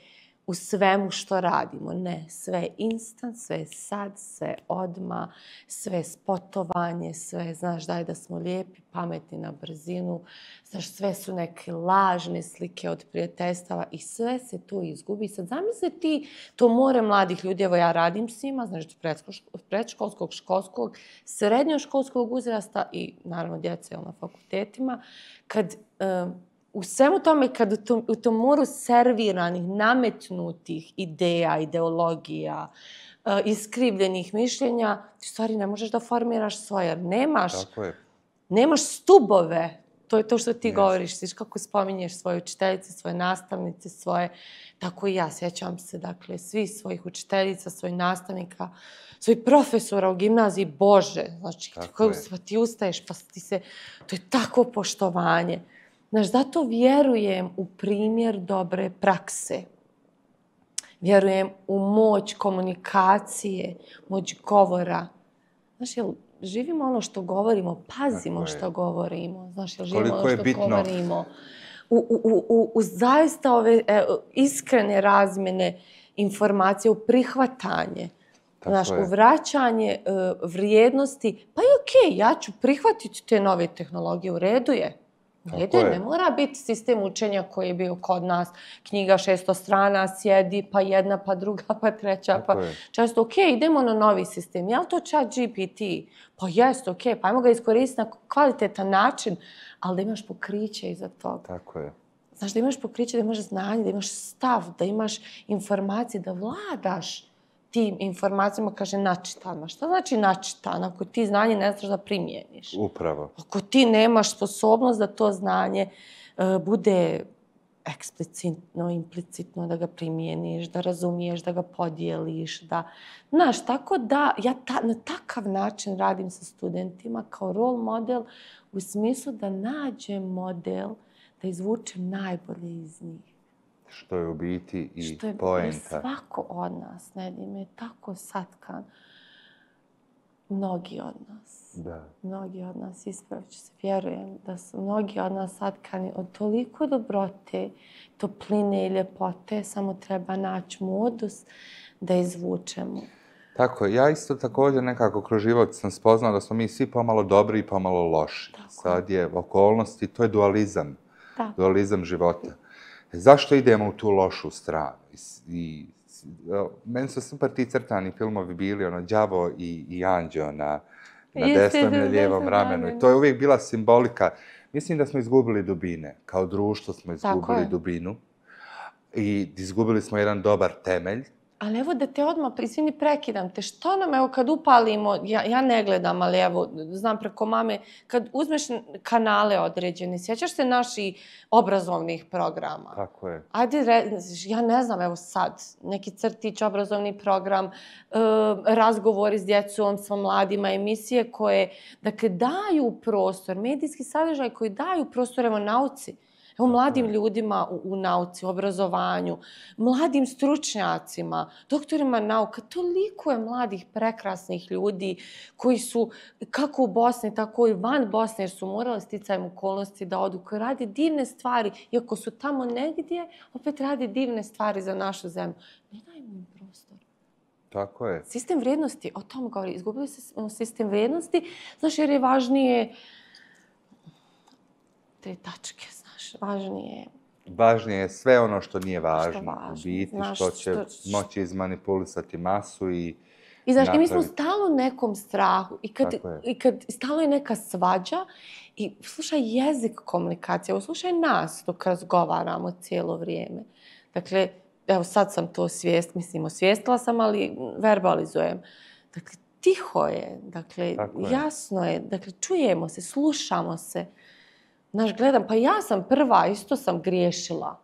u svemu što radimo. Ne, sve je instant, sve je sad, sve je odmah, sve je spotovanje, sve, znaš, daj da smo lijepi, pametni na brzinu, znaš, sve su neke lažne slike od prijateljstava i sve se tu izgubi. Sad zamisli ti to more mladih ljudi, evo ja radim s njima, znači predškolskog, školskog, srednjoškolskog uzrasta i naravno djece na fakultetima, kad u svemu tome, kad u tom moru serviranih, nametnutih ideja, ideologija, iskrivljenih mišljenja, ti u stvari ne možeš da formiraš svoje, jer nemaš stubove. To je to što ti govoriš, viš kako spominješ svoje učiteljice, svoje nastavnice, svoje... Tako i ja sjećam se, dakle, svih svojih učiteljica, svojih nastavnika, svojih profesora u gimnaziji, Bože, znači, ti ustaješ, pa ti se... To je tako poštovanje. Znaš, zato vjerujem u primjer dobre prakse. Vjerujem u moć komunikacije, moć govora. Znaš, jel živimo ono što govorimo, pazimo što govorimo. Znaš, jel živimo ono što govorimo. U zaista ove iskrene razmjene informacije, u prihvatanje. Znaš, u vraćanje vrijednosti. Pa i ja ću prihvatiti te nove tehnologije, u redu je. Ne mora biti sistem učenja koji je bio kod nas, knjiga 600 strana, sjedi, pa jedna, pa druga, pa treća, pa često, idemo na novi sistem. Je li to ChatGPT? Pa jest, pa ajmo ga iskoristiti na kvalitetan način, ali da imaš pokriće iza toga. Tako je. Znaš, da imaš pokriće, da imaš znanje, da imaš stav, da imaš informacije, da vladaš tim informacijama, kaže načitana. Šta znači načitana? Ako ti znanje ne znaš da primjeniš. Upravo. Ako ti nemaš sposobnost da to znanje bude eksplicitno, implicitno, da ga primjeniš, da razumiješ, da ga podijeliš, da... Znaš, tako da ja na takav način radim sa studentima kao role model u smislu da nađem model, da izvučem najbolje iz njih. Što je u biti i poenta. Što je svako od nas, Nedime, tako satkan. Mnogi od nas. Da. Mnogi od nas, ispravit ću se, vjerujem da su mnogi od nas satkani od toliko dobrote, topline i ljepote, samo treba naći modus da izvučemo. Tako je. Ja isto također nekako kroz život sam spoznao da smo mi svi pomalo dobri i pomalo loši. Sad je okolnosti, to je dualizam. Dualizam života. Zašto idemo u tu lošu stranu? Meni su super ti crtani filmovi bili, Đavo i anđeo na desnom i na lijevom ramenu. I to je uvijek bila simbolika. Mislim da smo izgubili dubine. Kao društvo smo izgubili dubinu. I izgubili smo jedan dobar temelj. Ali evo da te odmah, izvini, prekidam te. Što nam, evo, kad upalimo, ja ne gledam, ali evo, znam preko mame, kad uzmeš kanale određene, sjećaš se naših obrazovnih programa? Tako je. Ajde, ja ne znam, evo sad, neki crtić, obrazovni program, razgovori s djecom, sa mladima, emisije koje, dakle, daju prostor, medijski sadržaj koji daju prostor, evo, nauci. Evo, mladim ljudima u nauci, u obrazovanju, mladim stručnjacima, doktorima nauka, toliko je mladih prekrasnih ljudi koji su kako u Bosni, tako i van Bosne, jer su morali sticajem okolnosti da odu, koji rade divne stvari, iako su tamo negdje, opet rade divne stvari za našu zemlju. Ne dajmo im prostor. Tako je. Sistem vrijednosti, o tom govori, izgubili se sistem vrijednosti, znaš, jer je važnije 3 tačke, Važnije je sve ono što nije važno. U biti, što će moći izmanipulisati masu i znaš, mi smo stalo u nekom strahu. I kad stalo je neka svađa i slušaj jezik komunikacije, slušaj nas dok razgovaramo cijelo vrijeme. Dakle, evo sad sam to osvijestila sam, ali verbalizujem. Dakle, tiho je, dakle, jasno je, dakle, čujemo se, slušamo se. Znaš, gledam, pa ja sam prva, isto sam griješila.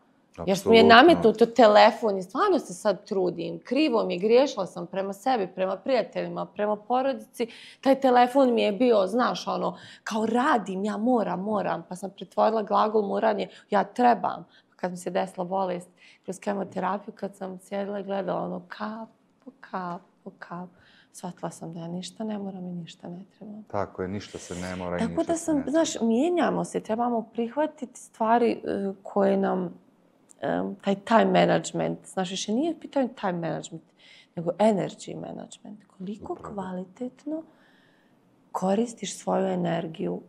Jer mi je nametnuto telefon i stvarno se sad trudim. Krivo mi je, griješila sam prema sebi, prema prijateljima, prema porodici. Taj telefon mi je bio, znaš, ono, kao radim, ja moram. Pa sam pretvorila glagol moranje, ja trebam. Kad mi se desila bolest kroz kemoterapiju, kad sam sjedila i gledala, ono, kap po kap. Shvatila sam da ja ništa ne moram i ništa ne trebam. Tako je, ništa se ne mora i ništa se ne treba. Tako da sam, znaš, mijenjamo se, trebamo prihvatiti stvari koje nam, taj time management, znaš, više nije pitanje time management, nego energy management. Koliko kvalitetno koristiš svoju energiju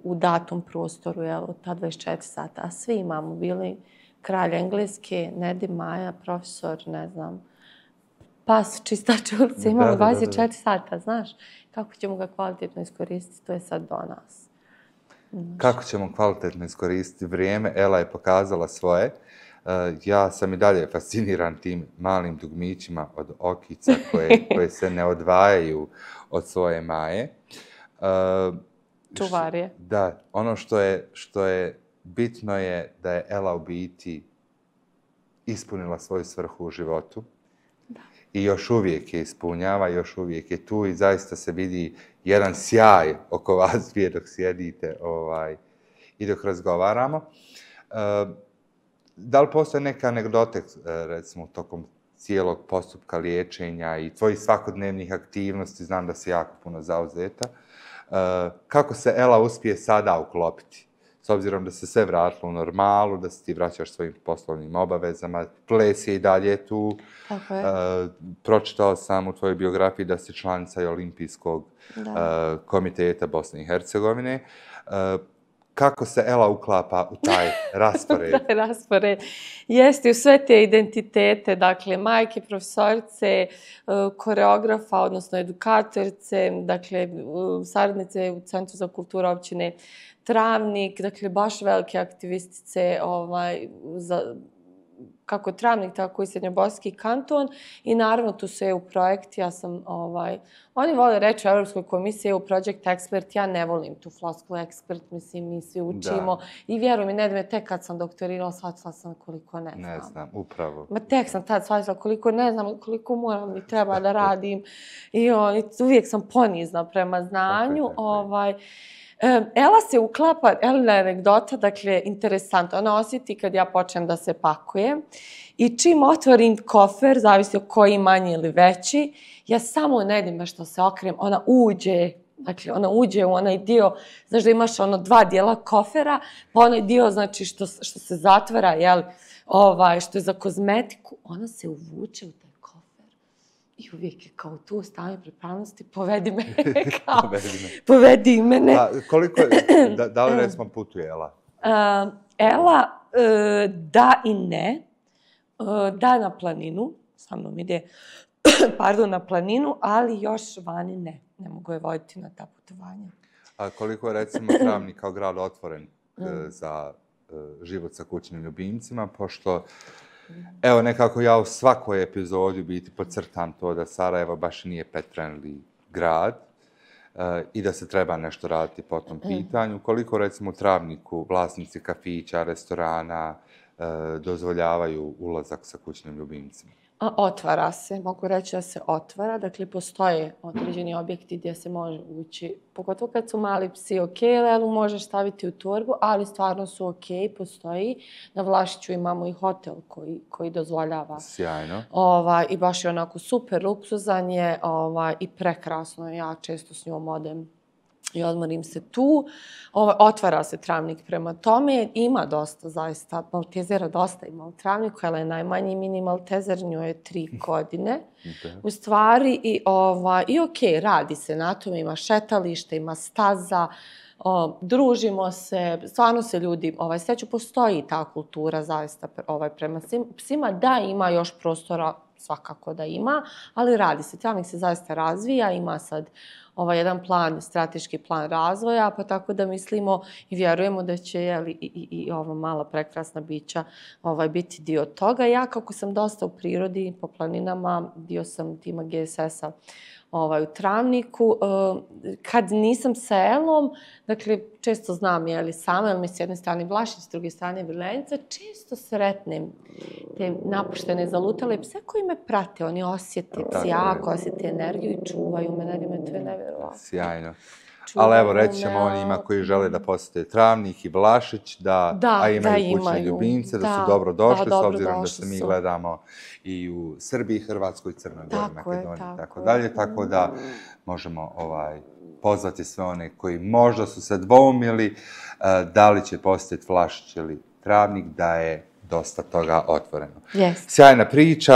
u datom prostoru, jel, od ta 24 sata. A svi imamo, bili kralj Engleske, Nedim Maja, profesor, ne znam, pas, čistač ulice, imamo 24 sata, znaš. Kako ćemo ga kvalitetno iskoristiti, to je sad do nas. Kako ćemo kvalitetno iskoristiti vrijeme? Ela je pokazala svoje. Ja sam i dalje fasciniran tim malim dugmićima od okica koje se ne odvajaju od svoje Maje. Čuvarije. Da, ono što je bitno je da je Ela u biti ispunila svoju svrhu u životu. I još uvijek je ispunjava, još uvijek je tu i zaista se vidi jedan sjaj oko vas dvije dok sjedite i dok razgovaramo. Da li postoje neke anegdote, recimo, tokom cijelog postupka liječenja i tvojih svakodnevnih aktivnosti, znam da si jako puno zauzeta, kako se Ela uspije sada uklopiti? S obzirom da se sve vratilo u normalu, da se ti vraćaš svojim poslovnim obavezama, ples je i dalje tu. Tako je. Pročitao sam u tvojoj biografiji da si članica i Olimpijskog komiteta Bosne i Hercegovine. Kako se Ela uklapa u taj raspored? Taj raspored. Jeste, u sve te identitete, dakle, majke, profesorice, koreografa, odnosno edukatorice, dakle, saradnice u Centru za kulturu općine Travnik, dakle, baš velike aktivistice kako Travnik, tako i Srednjobosanski kanton i naravno tu su EU projekti, ja sam, oni vole reći u Europskoj komisiji EU project expert, ja ne volim tu floskulu expert, mislim, mi svi učimo i vjeruj mi, ne da me tek kad sam doktorirala, shvatila sam koliko ne znam. Ne znam, upravo. Ma tek sam tad shvatila koliko ne znam, koliko moram i treba da radim i uvijek sam ponizna prema znanju, Ela se uklapa, Elina je anegdota, dakle, interesantno. Ona osjeti kad ja počnem da se pakujem i čim otvorim kofer, zavisi o koji manji ili veći, ja samo ne idem što se okrenem, ona uđe u onaj dio, znaš da imaš ono 2 dijela kofera, pa onaj dio, znači, što se zatvara, jel, što je za kozmetiku, ona se uvuče u taj kofer. I uvijek je kao tu, stavljaju pripravnosti, povedi mene. A koliko, da li recimo putuje Ela? Ela, da i ne. Da na planinu, sa mnom ide pardon, na planinu, ali još vani ne mogu je voditi na ta putovanja. A koliko je recimo Travnik kao grad otvoren za život sa kućnim ljubimcima, pošto evo nekako ja u svakoj epizodi biti podcrtam to da Sarajevo baš nije pet friendly grad i da se treba nešto raditi po tom pitanju. Koliko recimo u Travniku vlasnici kafića, restorana dozvoljavaju ulazak sa kućnim ljubimcima? Otvara se, mogu reći da se otvara, dakle postoje određeni objekti gdje se može ući, pogotovo kad su mali psi, ok, Lelu možeš staviti u torbu, ali stvarno su ok, postoji. Na Vlašiću imamo i hotel koji dozvoljava. Sjajno. I baš je onako super luksuzan je i prekrasno, ja često s njom odem i odmorim se tu. Otvara se Travnik prema tome. Ima dosta, zaista, Maltezera dosta ima u Travniku, ali je najmanji mini Maltezer, njoj je 3 godine. U stvari, i ok, radi se na tome, ima šetalište, ima staza, družimo se, stvarno se ljudi sreću, postoji ta kultura zaista prema psima, da ima još prostora, svakako da ima, ali radi se. Travnik se zaista razvija, ima sad jedan plan, strateški plan razvoja, pa tako da mislimo i vjerujemo da će i ova mala prekrasna bića biti dio toga. Ja kako sam dosta u prirodi, po planinama, dio sam tima GSS-a u Travniku. Kad nisam sa Elom, dakle, često znam sama, jer mi s jedne strane Vlašić, s druge strane Vrlenica, često sretnem te napuštene, zalutale pse koji me prate. Oni osjete jako, osjete energiju i čuvaju me, to je nevjerovatno. Sjajno. Ali evo, reći ćemo onima koji žele da posjete Travnik i Vlašić, a imaju kućne ljubimce, da su dobro došli, s obzirom da se mi gledamo i u Srbiji, Hrvatskoj, Crnoj Gori, Makedoniji i tako dalje. Tako da možemo pozvati sve one koji možda su se dvoumili da li će posjetiti Vlašić ili Travnik, da je dosta toga otvoreno. Sjajna priča,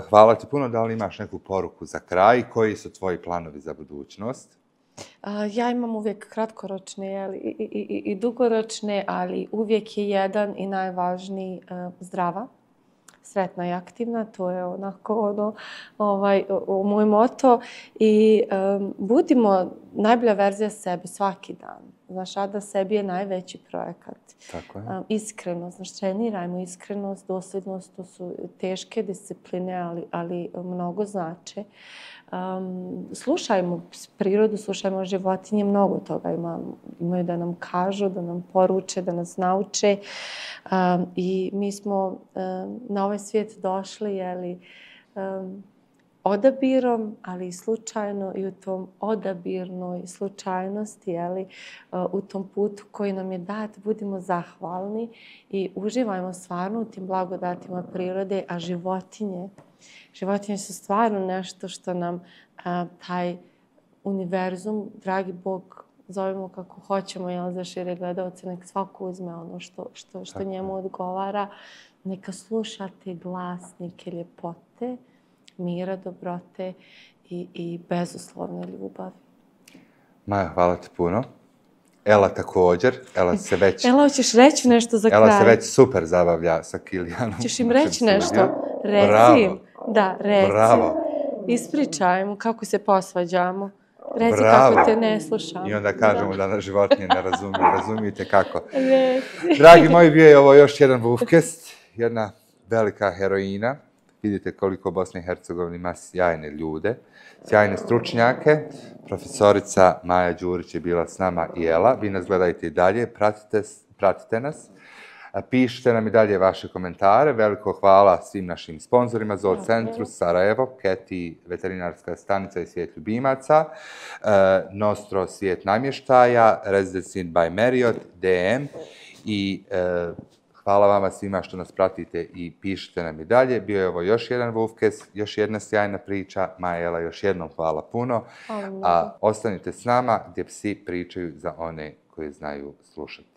hvala ti puno. Da li imaš neku poruku za kraj? Koji su tvoji planovi za budućnost? Ja imam uvijek kratkoročne i dugoročne, ali uvijek je jedan i najvažniji zdrava, sretna i aktivna. To je onako moj moto. I budimo najbolja verzija sebe svaki dan. Znaš, rad na sebi je najveći projekat. Tako je. Iskrenost, znaš, trenirajmo iskrenost, dosljednost, to su teške discipline, ali mnogo znače. Slušajmo prirodu, slušajmo životinje, mnogo toga imaju da nam kažu, da nam poruče, da nas nauče. I mi smo na ovaj svijet došli, odabirom, ali i slučajno, i u tom odabirnoj slučajnosti, u tom putu koji nam je dat, budimo zahvalni i uživajmo stvarno u tim blagodatima prirode, a životinje su stvarno nešto što nam taj univerzum, dragi Bog, zovemo kako hoćemo, za šire gledalce, nek svako uzme ono što njemu odgovara, neka sluša te glasnike ljepote, mira, dobrote i bezuslovne ljubavi. Maja, hvala ti puno. Ela također. Ela, hoćeš reći nešto za kraj? Ela se već super zabavlja sa Kilijanom. Ćeš im reći nešto? Reci. Bravo. Da, reci. Bravo. Ispričajmo kako se posvađamo. Reci kako te ne slušamo. I onda kažemo da nas životinje ne razumiju. Razumijete kako? Reci. Dragi moji, bio je ovo još jedan Vuvkest, jedna velika heroina. Vidite koliko Bosna i Hercegovina ima sjajne ljude, sjajne stručnjake. Profesorica Maja Đurić je bila s nama i Ela. Vi nas gledajte i dalje, pratite nas. Pišite nam i dalje vaše komentare. Veliko hvala svim našim sponzorima, Zoocentru Sarajevo, Keti veterinarska stanica i svijet ljubimaca, Nostro svijet namještaja, Residency by Marriott, DM i hvala vama svima što nas pratite i pišite nam i dalje. Bio je ovo još jedan Vuvkest, još jedna sjajna priča. Maja, Ela, još jednom hvala puno. A ostanite s nama gdje psi pričaju za one koji znaju slušati.